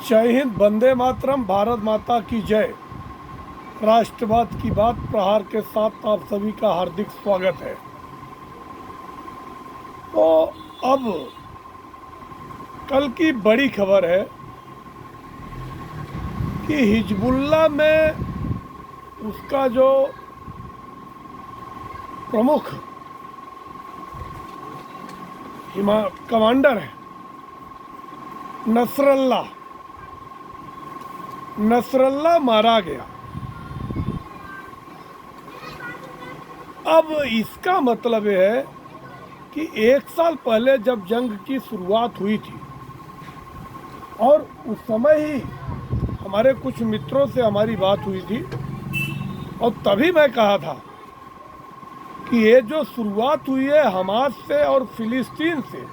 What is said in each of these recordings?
जय हिंद, वंदे मातरम, भारत माता की जय। राष्ट्रवाद की बात प्रहार के साथ आप सभी का हार्दिक स्वागत है। तो अब कल की बड़ी खबर है कि हिजबुल्लाह में उसका जो प्रमुख कमांडर है नसरल्ला मारा गया। अब इसका मतलब यह है कि 1 साल पहले जब जंग की शुरुआत हुई थी और उस समय ही हमारे कुछ मित्रों से हमारी बात हुई थी और तभी मैं कहा था कि ये जो शुरुआत हुई है हमास से और फिलिस्तीन से,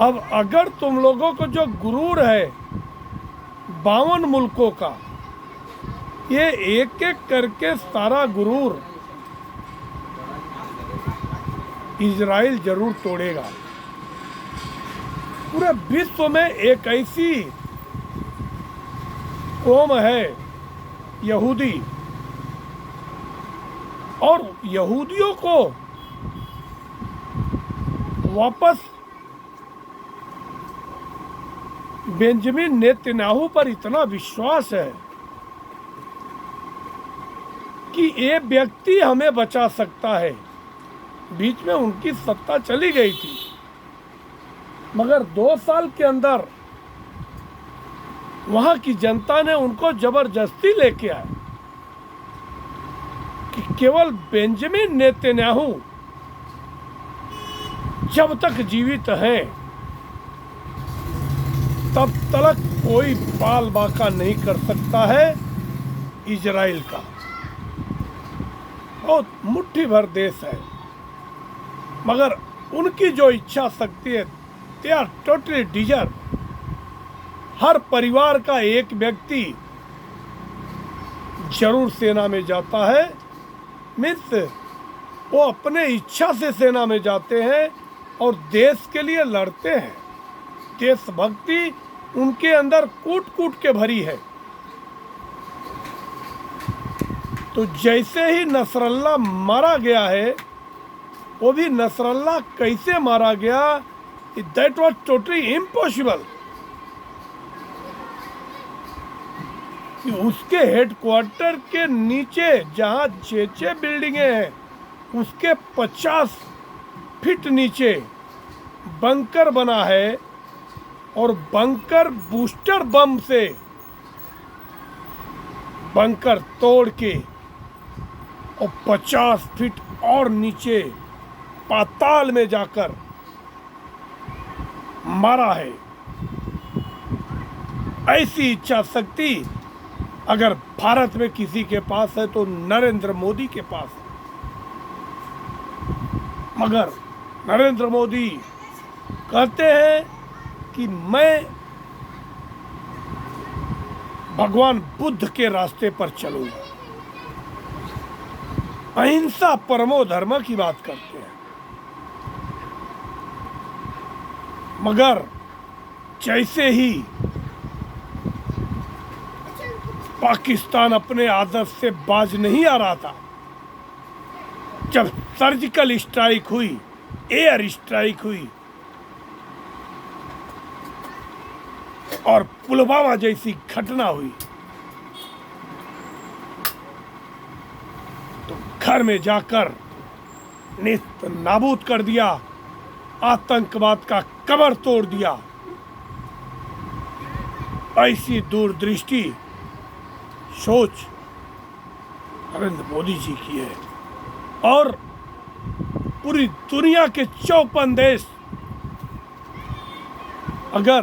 अब अगर तुम लोगों को जो गुरूर है 52 मुल्कों का, ये एक एक करके सारा गुरूर इजराइल जरूर तोड़ेगा। पूरे विश्व में एक ऐसी कौम है यहूदी, और यहूदियों को वापस बेंजामिन नेतन्याहू पर इतना विश्वास है कि ये व्यक्ति हमें बचा सकता है। बीच में उनकी सत्ता चली गई थी, मगर 2 साल के अंदर वहां की जनता ने उनको जबरदस्ती लेके आए कि केवल बेंजामिन नेतन्याहू जब तक जीवित हैं तब तक कोई बाल बाका नहीं कर सकता है इजराइल का। बहुत मुट्ठी भर देश है, मगर उनकी जो इच्छा शक्ति है, दे आर टोटली डिजर्व। हर परिवार का एक व्यक्ति जरूर सेना में जाता है। मीन्स वो अपने इच्छा से सेना में जाते हैं और देश के लिए लड़ते हैं। देशभक्ति उनके अंदर कूट कूट के भरी है। तो जैसे ही नसरल्ला मारा गया है, वो भी नसरल्ला कैसे मारा गया, दैट वाज टोटली इम्पॉसिबल। उसके हेडक्वार्टर के नीचे जहां 6 बिल्डिंगें हैं, उसके 50 फीट नीचे बंकर बना है और बंकर बूस्टर बम से बंकर तोड़ के और 50 फीट और नीचे पाताल में जाकर मारा है। ऐसी इच्छा शक्ति अगर भारत में किसी के पास है तो नरेंद्र मोदी के पास है। मगर नरेंद्र मोदी कहते हैं कि मैं भगवान बुद्ध के रास्ते पर चलूंगा, अहिंसा परमो धर्म की बात करते हैं। मगर जैसे ही पाकिस्तान अपने आदर्श से बाज नहीं आ रहा था, जब सर्जिकल स्ट्राइक हुई, एयर स्ट्राइक हुई और पुलवामा जैसी घटना हुई, तो घर में जाकर नेस्त नाबूद कर दिया, आतंकवाद का कमर तोड़ दिया। ऐसी दूरदृष्टि सोच नरेंद्र मोदी जी की है। और पूरी दुनिया के 54 देश, अगर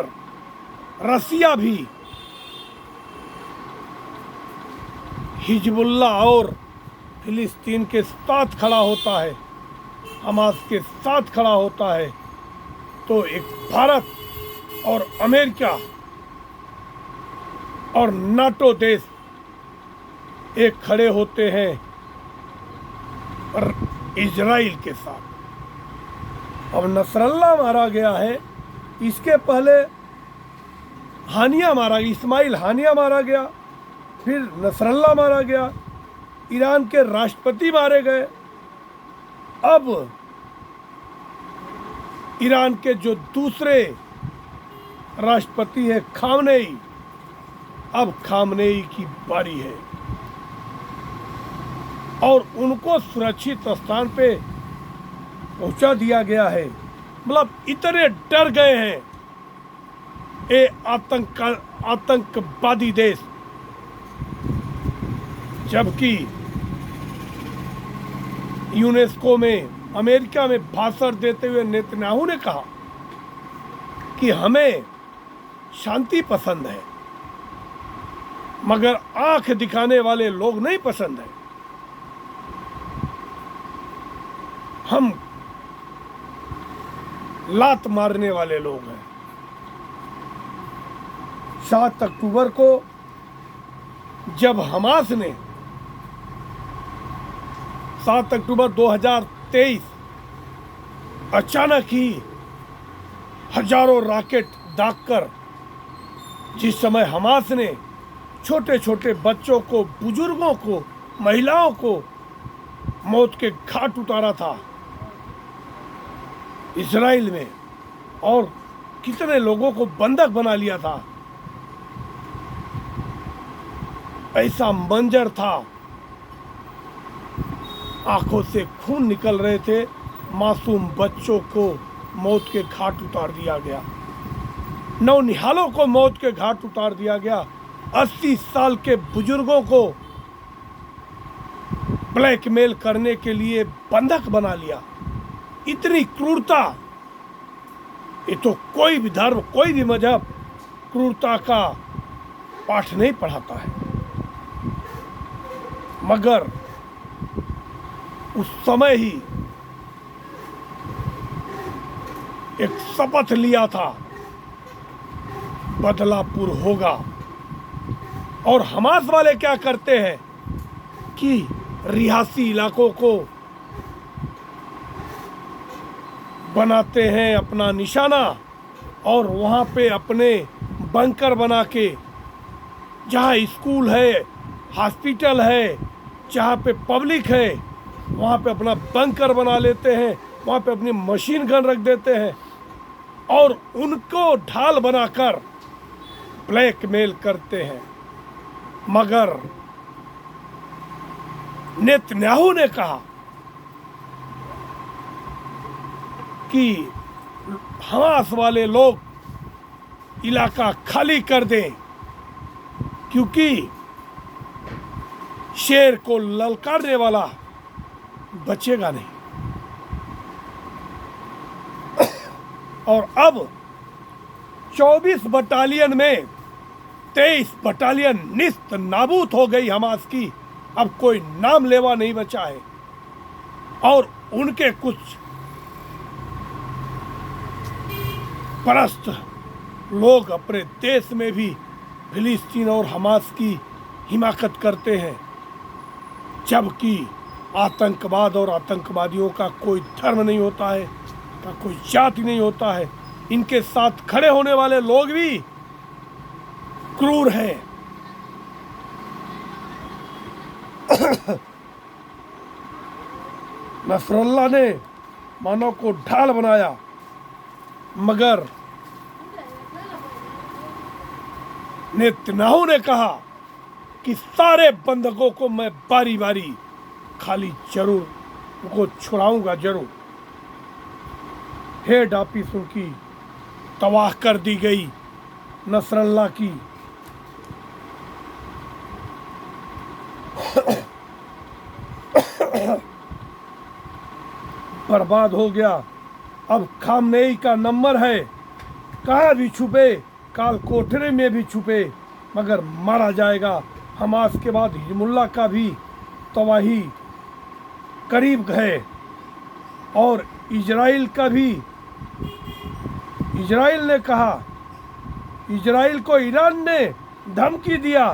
रसिया भी हिजबुल्लाह और फिलिस्तीन के साथ खड़ा होता है, हमास के साथ खड़ा होता है, तो एक भारत और अमेरिका और नाटो देश एक खड़े होते हैं और इजराइल के साथ। अब नसरल्ला मारा गया है, इसके पहले हानिया मारा गया, इस्माइल हानिया मारा गया, फिर नसरल्ला मारा गया, ईरान के राष्ट्रपति मारे गए। अब ईरान के जो दूसरे राष्ट्रपति हैं खामनेई, अब खामनेई की बारी है और उनको सुरक्षित स्थान पे पहुंचा दिया गया है। मतलब इतने डर गए हैं ये आतंकवादी देश, जबकि यूनेस्को में अमेरिका में भाषण देते हुए नेतन्याहू ने कहा कि हमें शांति पसंद है मगर आंख दिखाने वाले लोग नहीं पसंद है। हम लात मारने वाले लोग हैं। 7 अक्टूबर को जब हमास ने 7 अक्टूबर 2023 अचानक ही हजारों रॉकेट दागकर, जिस समय हमास ने छोटे छोटे बच्चों को, बुजुर्गों को, महिलाओं को मौत के घाट उतारा था इजराइल में और कितने लोगों को बंधक बना लिया था, ऐसा मंजर था। आंखों से खून निकल रहे थे, मासूम बच्चों को मौत के घाट उतार दिया गया, नौनिहालों को मौत के घाट उतार दिया गया, 80 साल के बुजुर्गों को ब्लैकमेल करने के लिए बंधक बना लिया। इतनी क्रूरता, ये तो कोई भी धर्म, कोई भी मजहब क्रूरता का पाठ नहीं पढ़ाता है, मगर उस समय ही एक शपथ लिया था, बदलापुर होगा। और हमास वाले क्या करते हैं कि रिहासी इलाकों को बनाते हैं अपना निशाना और वहाँ पे अपने बंकर बना के, जहाँ स्कूल है, हॉस्पिटल है, जहाँ पे पब्लिक है, वहाँ पे अपना बंकर बना लेते हैं, वहाँ पे अपनी मशीन गन रख देते हैं और उनको ढाल बनाकर ब्लैकमेल करते हैं। मगर नेतन्याहू ने कहा कि हमास वाले लोग इलाका खाली कर दें, क्योंकि शेर को ललकारने वाला बचेगा नहीं। और अब 24 बटालियन में 23 बटालियन निस्त नाबूद हो गई हमास की, अब कोई नाम लेवा नहीं बचा है। और उनके कुछ परस्त लोग अपने देश में भी फिलिस्तीन और हमास की हिमाकत करते हैं, जबकि आतंकवाद और आतंकवादियों का कोई धर्म नहीं होता है, का कोई जाति नहीं होता है। इनके साथ खड़े होने वाले लोग भी क्रूर हैं। नसरल्ला ने मानव को ढाल बनाया, मगर नेतन्याहू ने कहा कि सारे बंधकों को मैं बारी बारी खाली जरूर उनको छुड़ाऊंगा जरूर। हेड ऑफिस उनकी तबाह कर दी गई, नसरल्ला की। बर्बाद हो गया। अब खामनेई का नंबर है, कहाँ भी छुपे, काल कोठरे में भी छुपे, मगर मारा जाएगा। हमास के बाद हिजमुल्ला का भी तबाही करीब है और इजराइल का भी। इजराइल ने कहा, इजराइल को ईरान ने धमकी दिया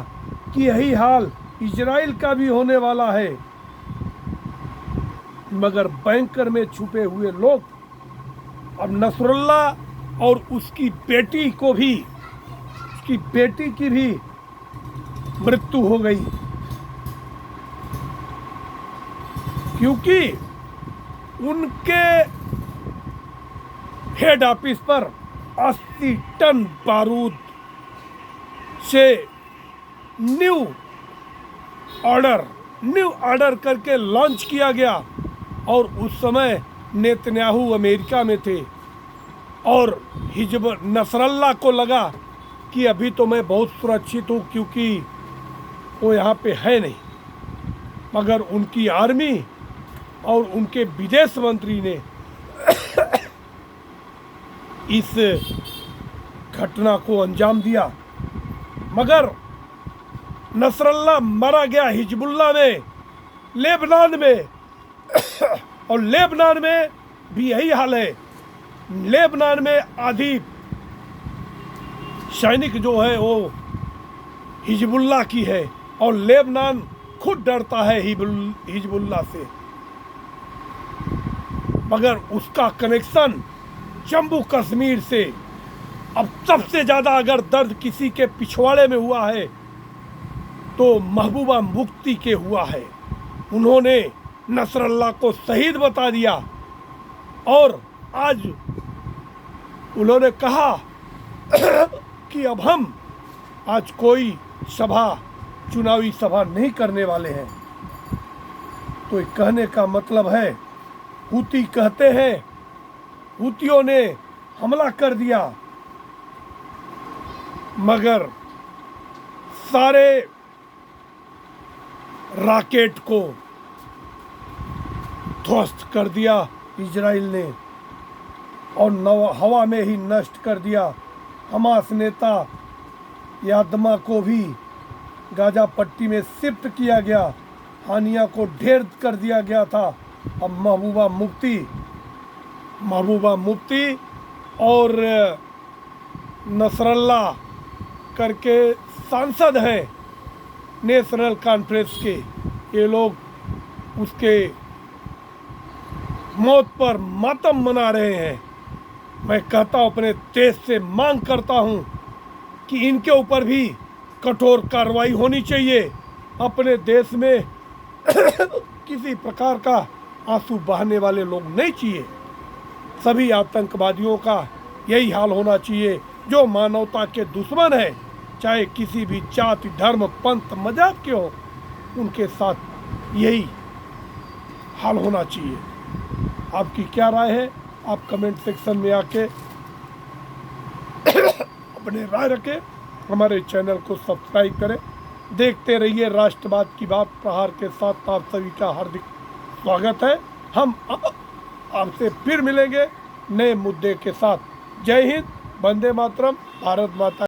कि यही हाल इजराइल का भी होने वाला है, मगर बैंकर में छुपे हुए लोग अब नसरुल्ला और उसकी बेटी को भी उसकी बेटी की भी मृत्यु हो गई, क्योंकि उनके हेड ऑफिस पर 80 टन बारूद से न्यू ऑर्डर करके लॉन्च किया गया। और उस समय नेतन्याहू अमेरिका में थे और हिजब नसरल्ला को लगा कि अभी तो मैं बहुत सुरक्षित हूँ क्योंकि वो यहाँ पे है नहीं, मगर उनकी आर्मी और उनके विदेश मंत्री ने इस घटना को अंजाम दिया। मगर नसरल्ला मारा गया हिजबुल्लाह में, लेबनान में और लेबनान में भी यही हाल है। लेबनान में आधी सैनिक जो है वो हिजबुल्लाह की है और लेबनान खुद डरता है हिजबुल्लाह से, मगर उसका कनेक्शन जम्मू कश्मीर से। अब सबसे ज़्यादा अगर दर्द किसी के पिछवाड़े में हुआ है तो महबूबा मुफ्ती के हुआ है। उन्होंने नसरल्ला को शहीद बता दिया और आज उन्होंने कहा कि अब हम आज कोई चुनावी सभा नहीं करने वाले हैं। तो ये कहने का मतलब है, हूती कहते हैं हूतियों ने हमला कर दिया, मगर सारे रॉकेट को ध्वस्त कर दिया इजराइल ने और हवा में ही नष्ट कर दिया। हमास नेता यादमा को भी गाजा पट्टी में शिफ्ट किया गया, हानिया को ढेर कर दिया गया था। अब महबूबा मुफ्ती और नसरल्ला करके सांसद हैं नेशनल कॉन्फ्रेंस के, ये लोग उसके मौत पर मातम मना रहे हैं। मैं कहता हूँ, अपने देश से मांग करता हूँ कि इनके ऊपर भी कठोर कार्रवाई होनी चाहिए। अपने देश में किसी प्रकार का आंसू बहाने वाले लोग नहीं चाहिए। सभी आतंकवादियों का यही हाल होना चाहिए। जो मानवता के दुश्मन है, चाहे किसी भी जाति धर्म पंथ मजहब के हो, उनके साथ यही हाल होना चाहिए। आपकी क्या राय है? आप कमेंट सेक्शन में आके अपने राय रखें। हमारे चैनल को सब्सक्राइब करें। देखते रहिए राष्ट्रवाद की बात प्रहार के साथ। आप सभी का हार्दिक स्वागत है। हम आपसे फिर मिलेंगे नए मुद्दे के साथ। जय हिंद, वंदे मातरम, भारत माता।